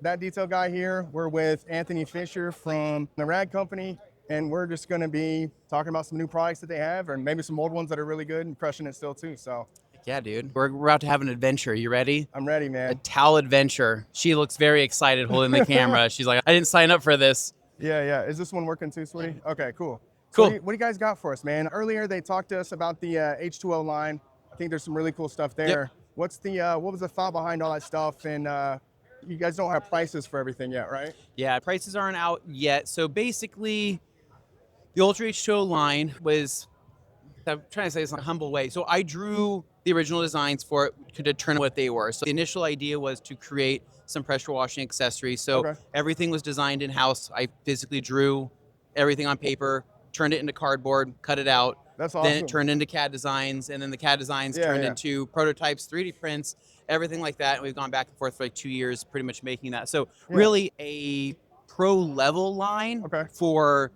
That Detail Guy here. We're with Anthony Fisher from the Rag Company, and we're just going to be talking about some new products that they have, and maybe some old ones that are really good and crushing it still too. So Yeah, dude. We're about to have an adventure. You ready? I'm ready, A man. towel adventure. She looks very excited holding the camera. She's like, I didn't sign up for this. Yeah. Is this one working too, sweetie? Okay, cool. So Cool. what do you guys got for us, man? Earlier they talked to us about the H2O line. I think there's some really cool stuff there. Yep. What was the thought behind all that stuff? And you guys don't have prices for everything yet, right? Yeah, prices aren't out yet. So basically, the Ultra H2O line was, I'm trying to say this in a humble way. So I drew the original designs for it to determine what they were. So the initial idea was to create some pressure washing accessories. So Okay. everything was designed in-house. I physically drew everything on paper, turned it into cardboard, cut it out. That's Then awesome. it turned into CAD designs, and then the CAD designs Yeah, turned yeah. into prototypes, 3D prints, everything like that. And we've gone back and forth for like 2 years, pretty much making that. So Yeah. really a pro level line Okay. for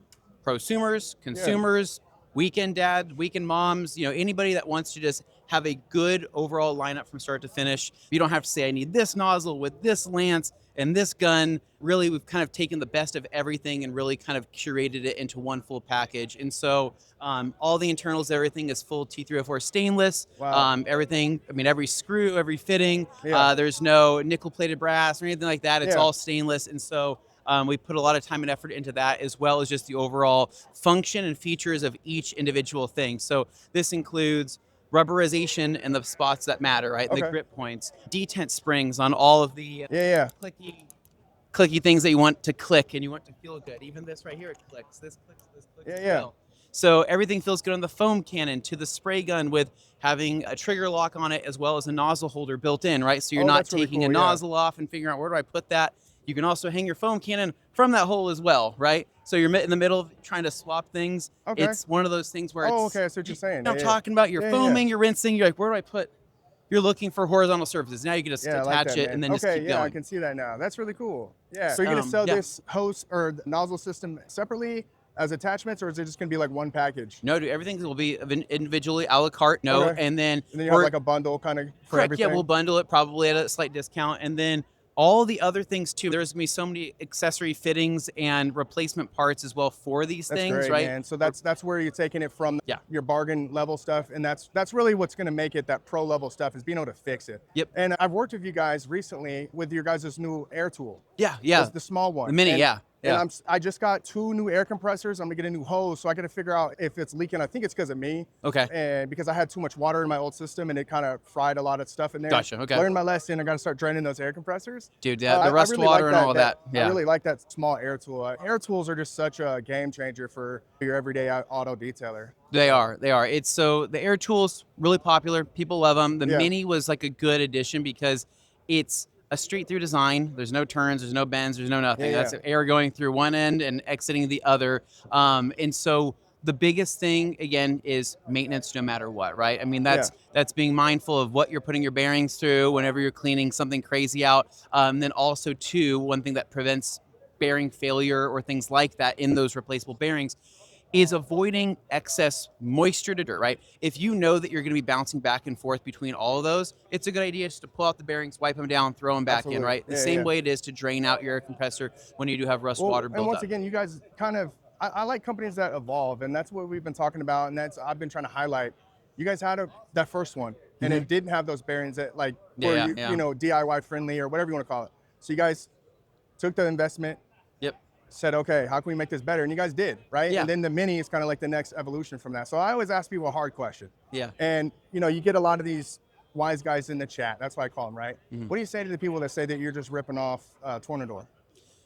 prosumers, consumers, weekend dads, weekend moms, anybody that wants to just have a good overall lineup from start to finish. You don't have to say, I need this nozzle with this lance and this gun. Really, we've kind of taken the best of everything and really kind of curated it into one full package. And so all the internals, everything is full T304 stainless. Wow. Everything, every screw, every fitting, Yeah. there's no nickel plated brass or anything like that. It's Yeah. all stainless. And so we put a lot of time and effort into that, as well as just the overall function and features of each individual thing. So this includes rubberization in the spots that matter, right? The Okay. grip points, detent springs on all of the Yeah. clicky things that you want to click and you want to feel good. Even this right here, it clicks. This clicks Yeah, as yeah. well. So everything feels good on the foam cannon to the spray gun with having a trigger lock on it as well as a nozzle holder built in, right? So you're Oh, not that's really taking cool, a yeah. nozzle off and figuring out where do I put that. You can also hang your foam cannon from that hole as well, right? So you're in the middle of trying to swap things. Okay. It's one of those things where Oh, it's, okay, I see what you're saying. you know, Yeah, yeah. talking about you're Yeah, foaming, you're rinsing, you're like, where do I put? You're looking for horizontal surfaces. Now you can just Yeah, I like attach that, it man. and then just Okay, keep yeah, I going. can see that now. That's really cool. Yeah. So you're gonna sell Yeah. this hose or the nozzle system separately as attachments, or is it just gonna be like one package? No, dude, everything will be individually a la carte. No, Okay. and then And then you have like a bundle kind of for correct. everything. Yeah, we'll bundle it probably at a slight discount, and then all the other things too. There's gonna be so many accessory fittings and replacement parts as well for these That's things, great, right? man. So that's where you're taking it from. Yeah. Your bargain level stuff, and that's really what's going to make it that pro level stuff is being able to fix it. Yep. And I've worked with you guys recently with your guys' new air tool. Yeah. The small one. The mini, And- yeah. And I just got 2 new air compressors. I'm gonna get a new hose, so I got to figure out if it's leaking. I think it's because of me. Okay. And because I had too much water in my old system, and it kind of fried a lot of stuff in there. Gotcha, okay. Learned my lesson. I got to start draining those air compressors. Dude, yeah, I the rust really water like and all of that. Yeah. I really like that small air tool. Air tools are just such a game changer for your everyday auto detailer. They are. It's so the air tools really popular. People love them. The Yeah. mini was like a good addition because it's a straight through design. There's no turns, there's no bends, there's no nothing. Yeah, That's yeah. air going through one end and exiting the other. And so the biggest thing again is maintenance no matter what, right? I mean, that's being mindful of what you're putting your bearings through whenever you're cleaning something crazy out. Then also too, one thing that prevents bearing failure or things like that in those replaceable bearings is avoiding excess moisture to dirt, right? If you know that you're going to be bouncing back and forth between all of those, it's a good idea just to pull out the bearings, wipe them down, throw them back in, Absolutely. right? The Yeah, same yeah. way it is to drain out your air compressor when you do have rust water and built once up. again, you guys kind of, I like companies that evolve, and that's what we've been talking about, and that's I've been trying to highlight. You guys had that first one, and it didn't have those bearings that were Yeah. you know, DIY friendly or whatever you want to call it. So you guys took the investment, Yep. said, okay, how can we make this better? And you guys did, right? Yeah. And then the mini is kind of like the next evolution from that. So I always ask people a hard question. Yeah. And you get a lot of these wise guys in the chat. That's why I call them, right? Mm-hmm. What do you say to the people that say that you're just ripping off Tornador?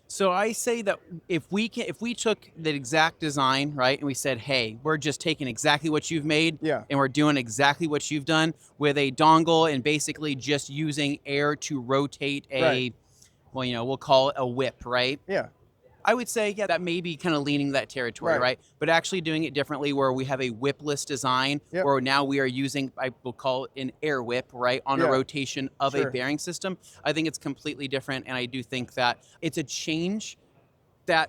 So I say that if we took the exact design, right, and we said, hey, we're just taking exactly what you've made, Yeah. and we're doing exactly what you've done with a dongle and basically just using air to rotate Right. we'll call it a whip, right? Yeah. I would say, yeah, that may be kind of leaning that territory, right? But actually doing it differently where we have a whipless design, Yep. where now we are using, I will call it an air whip, right, on a Yeah. rotation of a Sure. bearing system. I think it's completely different, and I do think that it's a change that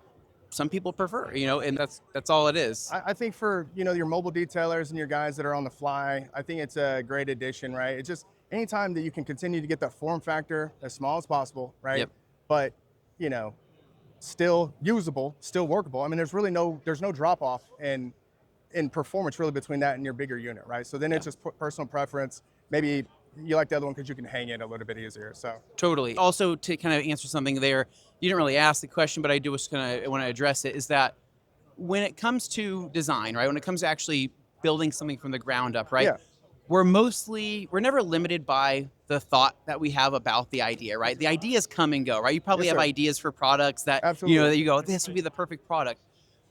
some people prefer, and that's all it is. I think for your mobile detailers and your guys that are on the fly, I think it's a great addition, right? It's just anytime that you can continue to get that form factor as small as possible, right? Yep. but you know, still usable, still workable. I mean, there's no drop off in performance really between that and your bigger unit, right? So then it's just personal preference. Maybe you like the other one because you can hang it a little bit easier. So Totally. Also, to kind of answer something there, you didn't really ask the question, but I do just kind of want to address it. Is that when it comes to design, right? When it comes to actually building something from the ground up, right? yeah, We're never limited by the thought that we have about the idea, right? The ideas come and go, right? You probably yes, have sir. ideas for products that Absolutely. that you go, this would be the perfect product.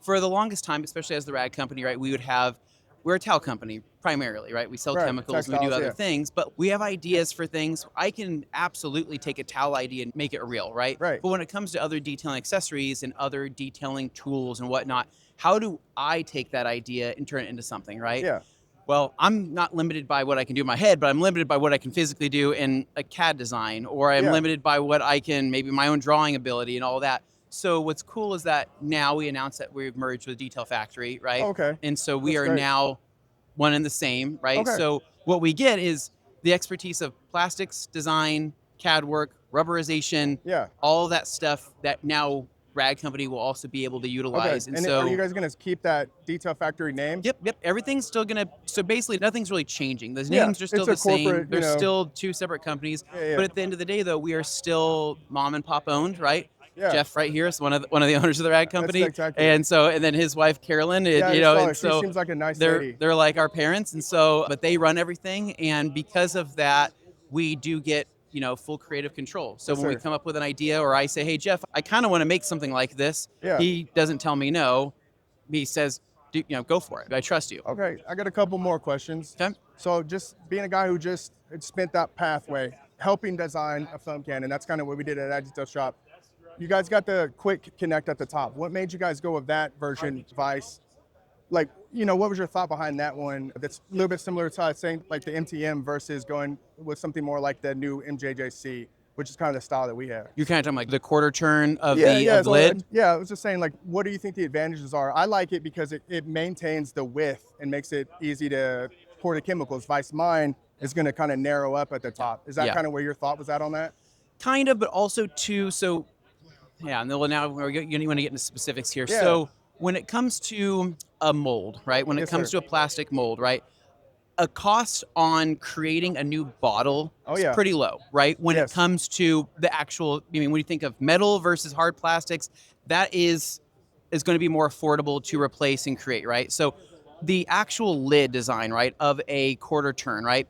For the longest time, especially as the rag company, right? We're a towel company primarily, right? We sell Right. chemicals and we do Textiles, other yeah. things, but we have ideas for things. I can absolutely take a towel idea and make it real, right? Right. But when it comes to other detailing accessories and other detailing tools and whatnot, how do I take that idea and turn it into something, right? Yeah. Well, I'm not limited by what I can do in my head, but I'm limited by what I can physically do in a CAD design, or I'm Yeah. limited by what I can, maybe my own drawing ability and all that. So what's cool is that now we announced that we've merged with Detail Factory, right? Okay. And so we That's are great. now one and the same, right? Okay. So what we get is the expertise of plastics, design, CAD work, rubberization, Yeah. all that stuff that now Rag Company will also be able to Okay. utilize. And And are you so guys gonna keep that Detail Factory name? Yep. Everything's still gonna. So basically, nothing's really changing. The Yeah. names are still It's a the same. corporate, They're still two separate companies. Yeah. Yeah. But at the end of the day, though, we are still mom and pop owned, right? Yeah. Jeff right here is one of the owners of the rag That's company, spectacular. and then his wife Carolyn, Yeah, I you just know, saw her. and She so seems like a nice they're lady. they're like our parents, and so but they run everything, and because of that, we do get full creative control. So Yes, when we sir. come up with an idea, or I say, hey Jeff, I kind of want to make something like this, Yeah. he doesn't tell me no. He says, go for it. I trust you. Okay, I got a couple more questions. Okay. So just being a guy who just had spent that pathway, helping design a foam cannon, that's kind of what we did at Agito Shop. You guys got the quick connect at the top. What made you guys go with that version device? Like, what was your thought behind that one that's a little bit similar to saying like the MTM versus going with something more like the new MJJC, which is kind of the style that we have? You're kind of talking like the quarter turn of Yeah, the yeah. of So, lid. yeah, I was just saying, like, what do you think the advantages are? I like it because it maintains the width and makes it easy to pour the chemicals. Vice mine is going to kind of narrow up at the top. Is that Yeah. kind of where your thought was at on that? Kind of, but also too. So yeah, and then now we're going to want to get into specifics here. Yeah. So when it comes to a mold, right? When it Yes, comes sir. to a plastic mold, right? A cost on creating a new bottle Oh, is yeah. pretty low, right? When Yes. it comes to the actual, when you think of metal versus hard plastics, that is going to be more affordable to replace and create, right? So the actual lid design, right, of a quarter turn, right?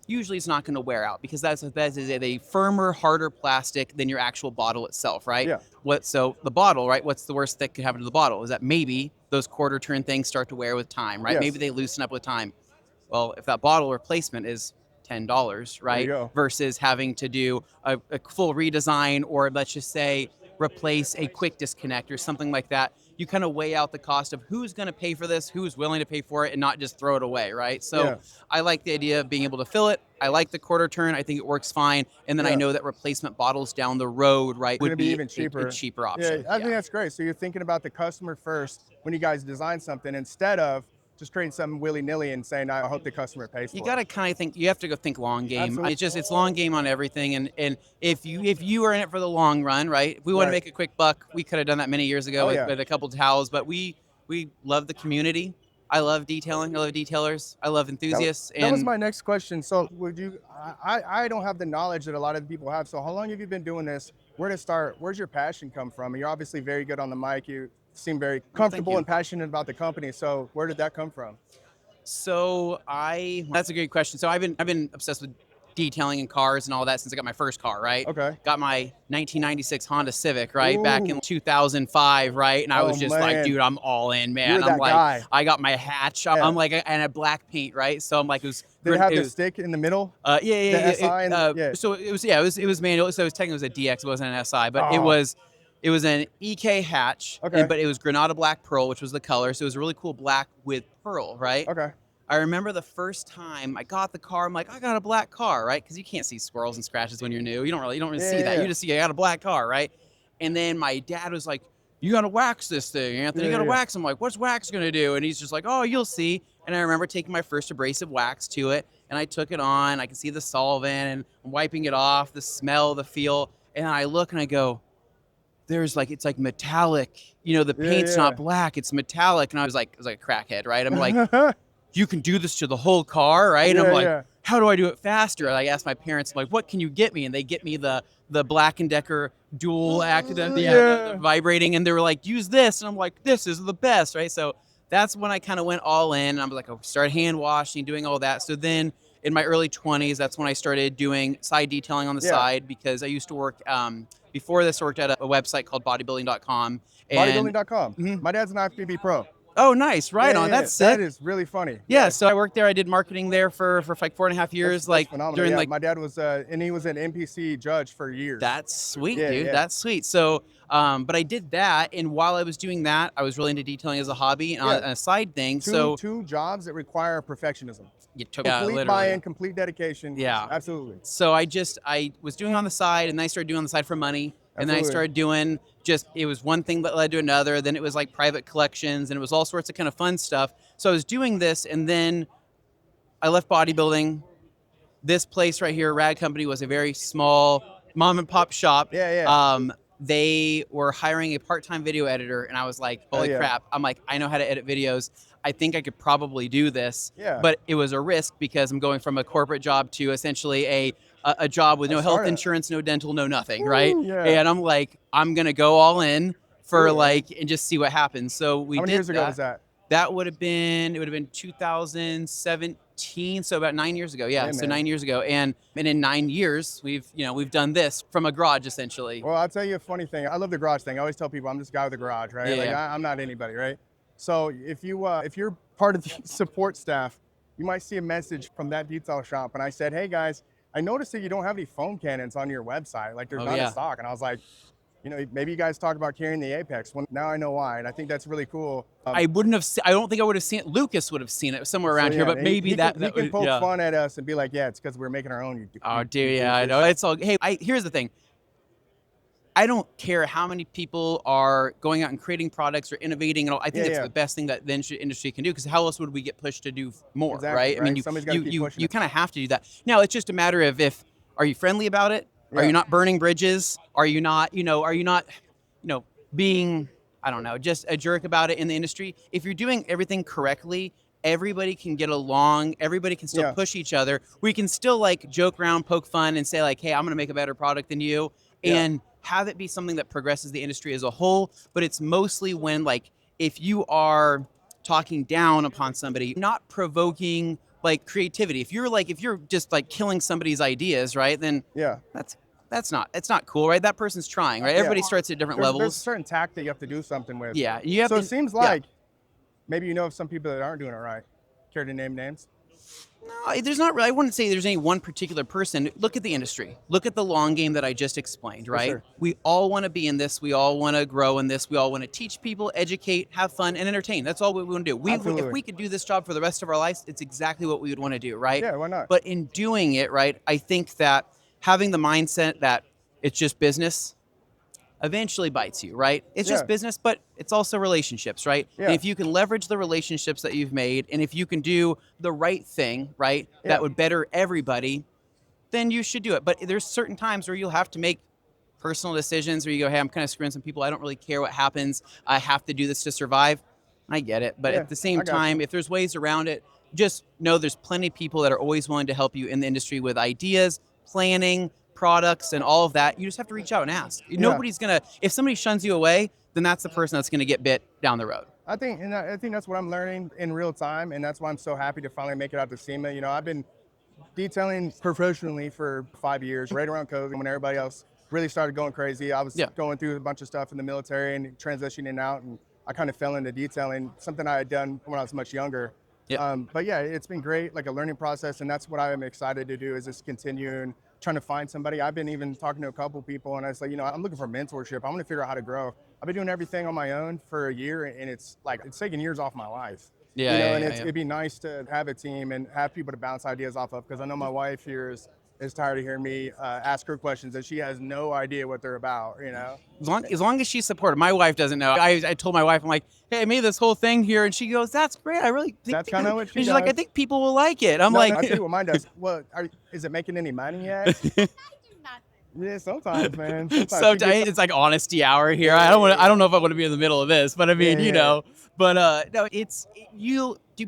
Usually it's not going to wear out because that is a firmer, harder plastic than your actual bottle itself, right? Yeah. So the bottle, right? What's the worst that could happen to the bottle? Is that maybe those quarter turn things start to wear with time, right? Yes. Maybe they loosen up with time. Well, if that bottle replacement is $10, There you right? go. Versus having to do a full redesign, or let's just say replace a quick disconnect or something like that, you kind of weigh out the cost of who's going to pay for this, who's willing to pay for it, and not just throw it away, right? So Yeah. I like the idea of being able to fill it. I like the quarter turn. I think it works fine. And then I Yeah. know that replacement bottles down the road, right, Going to would be be even cheaper. a cheaper option. Yeah, I think that's great. So you're thinking about the customer first when you guys design something instead of just creating something willy-nilly and saying, I hope the customer pays for You it. got to kind of think. You have to go think long game. Absolutely. It's long game on everything. And if you are in it for the long run, right? If we want to Right. make a quick buck, we could have done that many years ago Oh, with, yeah. with a couple towels. But we love the community. I love detailing. I love detailers. I love enthusiasts. That was my next question. So I don't have the knowledge that a lot of people have. So how long have you been doing this? Where to start? Where's your passion come from? You're obviously very good on the mic. You seem very comfortable you. and passionate about the company. So where did that come from? So that's a great question. So I've been obsessed with detailing in cars and all that since I got my first car, right? Okay. Got my 1996 Honda Civic, right? Back in Ooh. 2005, right? And I was Oh, just like, man. dude, I'm all in, man. You're I'm that like, guy. I got my hatch. Yeah. I'm like, and a black paint, right? So I'm like, Did it have it the was- stick in the middle? yeah. The SI and yeah. So it was manual. So it was technically a DX. It wasn't an SI, but Oh. it was an EK hatch. Okay. But it was Granada Black Pearl, which was the color. So it was a really cool black with pearl, right? Okay. I remember the first time I got the car, I'm like, I got a black car, right? Because you can't see swirls and scratches when you're new. You don't really see that. Yeah. You just see I got a black car, right? And then my dad was like, you gotta wax this thing, Anthony. You gotta Yeah. wax. I'm like, what's wax gonna do? And he's just like, oh, you'll see. And I remember taking my first abrasive wax to it, and I took it on. I could see the solvent, and I'm wiping it off, the smell, the feel. And I look and I go, there's like, it's like metallic, you know, the paint's not black, it's metallic. And I was like a crackhead, right? I'm like, you can do this to the whole car, right? And I'm like, how do I do it faster? And I asked my parents, I'm like, what can you get me? And they get me the Black & Decker dual the vibrating, and they were like, use this. And I'm like, this is the best, right? So that's when I kind of went all in. And I was like, I started hand washing, doing all that. So then in my early 20s, that's when I started doing side detailing on the side, because I used to work, before this, I worked at a website called bodybuilding.com. Bodybuilding.com. My dad's an IFBB pro. Oh, nice. Right on. That's sick. That is really funny. Yeah. So I worked there. I did marketing there for like 4.5 years. That's phenomenal. During like, my dad was, and he was an NPC judge for years. That's sweet, dude. That's sweet. So, but I did that. And while I was doing that, I was really into detailing as a hobby and a side thing. Two jobs that require perfectionism. Complete buy-in, complete dedication. Yeah. Absolutely. So I was doing on the side, and then I started doing on the side for money. And then I started doing it was one thing that led to another. Then it was like private collections, and it was all sorts of kind of fun stuff. So I was doing this, and then I left bodybuilding. This place right here, Rad Company, was a very small mom and pop shop. They were hiring a part-time video editor, and I was like, holy crap. I'm like, I know how to edit videos. I think I could probably do this. But it was a risk, because I'm going from a corporate job to essentially a job with no health insurance, no dental, no nothing, right? And I'm like, I'm going to go all in for and just see what happens. So we did that. How many years ago was that? That would have been 2017, so about 9 years ago. Yeah, so 9 years ago, and in 9 years we've done this from a garage essentially. Well, I'll tell you a funny thing. I love the garage thing. I always tell people I'm this guy with a garage, right? I'm not anybody, right? So if you're part of the support staff, you might see a message from that detail shop, and I said, hey guys, I noticed that you don't have any foam cannons on your website. Like there's not in stock, and I was like, maybe you guys talk about carrying the Apex. Well, now I know why, and I think that's really cool. I don't think I would have seen it. Lucas would have seen it somewhere around here, but maybe he can poke fun at us and be like, yeah, it's because we're making our own. I know. It's all. Hey, here's the thing. I don't care how many people are going out and creating products or innovating. I think it's the best thing that the industry can do, because how else would we get pushed to do more, right? I mean, you kind of have to do that. Now, it's just a matter of are you friendly about it? Are you not burning bridges? Are you not being, I don't know, just a jerk about it in the industry? If you're doing everything correctly, everybody can get along. Everybody can still push each other. We can still like joke around, poke fun, and say like, hey, I'm going to make a better product than you. And have it be something that progresses the industry as a whole. But it's mostly when, like, if you are talking down upon somebody, not provoking like creativity. If you're just like killing somebody's ideas, right? Then it's not cool, right? That person's trying, right? Everybody starts at different levels. There's a certain tact that you have to do something with. Yeah. It seems like maybe you know of some people that aren't doing it right. Care to name names? No, there's not really. I wouldn't say there's any one particular person. Look at the industry. Look at the long game that I just explained, right? Sure. We all want to be in this. We all want to grow in this. We all want to teach people, educate, have fun, and entertain. That's all we want to do. If we could do this job for the rest of our lives, it's exactly what we would want to do, right? Yeah, why not? But in doing it, right, I think that having the mindset that it's just business eventually bites you, right? It's just business, but it's also relationships, right? And if you can leverage the relationships that you've made, and if you can do the right thing, right, that would better everybody, then you should do it. But there's certain times where you'll have to make personal decisions where you go, hey, I'm kind of screwing some people. I don't really care what happens. I have to do this to survive. I get it. But at the same time, if there's ways around it, just know there's plenty of people that are always willing to help you in the industry with ideas, planning, products, and all of that. You just have to reach out and ask. Nobody's gonna, if somebody shuns you away, then that's the person that's gonna get bit down the road. I think that's what I'm learning in real time, and that's why I'm so happy to finally make it out to SEMA. I've been detailing professionally for 5 years, right around COVID, when everybody else really started going crazy. I was going through a bunch of stuff in the military and transitioning out, and I kind of fell into detailing, something I had done when I was much younger. But it's been great, like a learning process, and that's what I'm excited to do, is just continue and trying to find somebody. I've been even talking to a couple people, and I was like, I'm looking for mentorship. I want to figure out how to grow. I've been doing everything on my own for a year, and it's taking years off my life. It'd be nice to have a team and have people to bounce ideas off of, because I know my wife here is tired of hearing me ask her questions, and she has no idea what they're about, As long as she's supportive. My wife doesn't know. I told my wife, I'm like, hey, I made this whole thing here, and she goes, that's great. I really think that's kind of what she does. She's like, I think people will like it. I'm like, I'll tell you what mine does. Well, is it making any money yet? Yeah, sometimes, man. Sometimes So you get it's like honesty hour here. yeah, yeah, I yeah, don't know if I want to be in the middle of this, but I yeah, mean, you yeah. know, but no,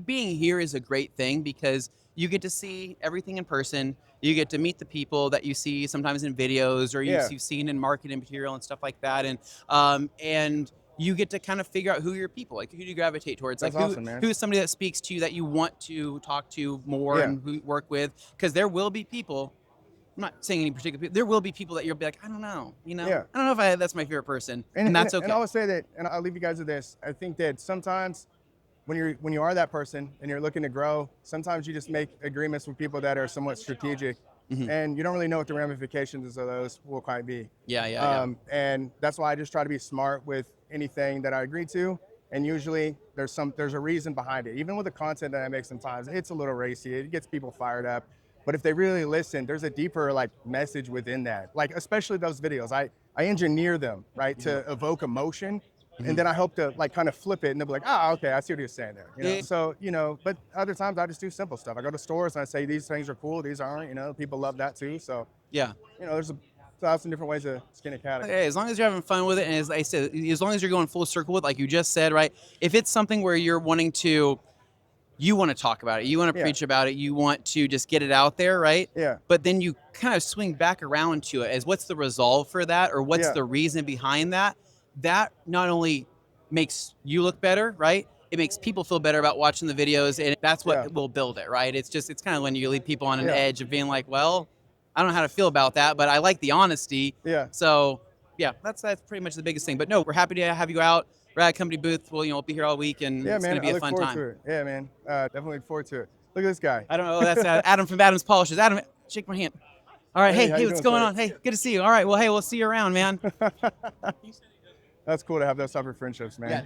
being here is a great thing because you get to see everything in person. You get to meet the people that you see sometimes in videos or Yeah, you've seen in marketing material and stuff like that, and you get to kind of figure out who your people, like who do you gravitate towards, like that's awesome, man. who is somebody that speaks to you that you want to talk to more Yeah, and who you work with, because there will be people. I'm not saying any particular people. There will be people that you'll be like, I don't know, yeah. I don't know if that's my favorite person, And and and that's and I okay. would say that, and I'll leave you guys with this. I think that sometimes when you are that person and you're looking to grow, sometimes you just make agreements with people that are somewhat strategic, Hmm. and you don't really know what the ramifications of those will quite be. Yeah. And that's why I just try to be smart with anything that I agree to. And usually there's a reason behind it. Even with the content that I make, sometimes it's a little racy. It gets people fired up. But if they really listen, there's a deeper like message within that. Like especially those videos, I engineer them right Yeah. to evoke emotion, and Hmm. then I hope to like kind of flip it, and they'll be like, oh, okay, I see what you're saying there. Yeah. So but other times I just do simple stuff. I go to stores and I say these things are cool, these aren't. People love that too. So Yeah. there's a thousand different ways to skin a cat. Hey, as long as you're having fun with it, and as I said, as long as you're going full circle with, like you just said, right? If it's something where you want to talk about it, you want to Yeah, preach about it, you want to just get it out there, right? yeah, But then you kind of swing back around to it as what's the resolve for that, or what's yeah, the reason behind that. That not only makes you look better, right? It makes people feel better about watching the videos, and that's yeah, what will build it, right? It's kind of when you leave people on an yeah, edge of being like, well, I don't know how to feel about that, but I like the honesty. yeah. So yeah, that's pretty much the biggest thing. But no, we're happy to have you out. We're at company booth. We'll be here all week, and Yeah, it's going man. to be I a look fun forward time. to it. Yeah, man. Definitely look forward to it. Look at this guy. I don't know. That's Adam from Adam's Polishes. Adam, shake my hand. All right. Hey, Hey, how you what's doing, going sir? on? Hey, good to see you. All right. Well, hey, we'll see you around, man. That's cool to have those type of friendships, man. Yeah.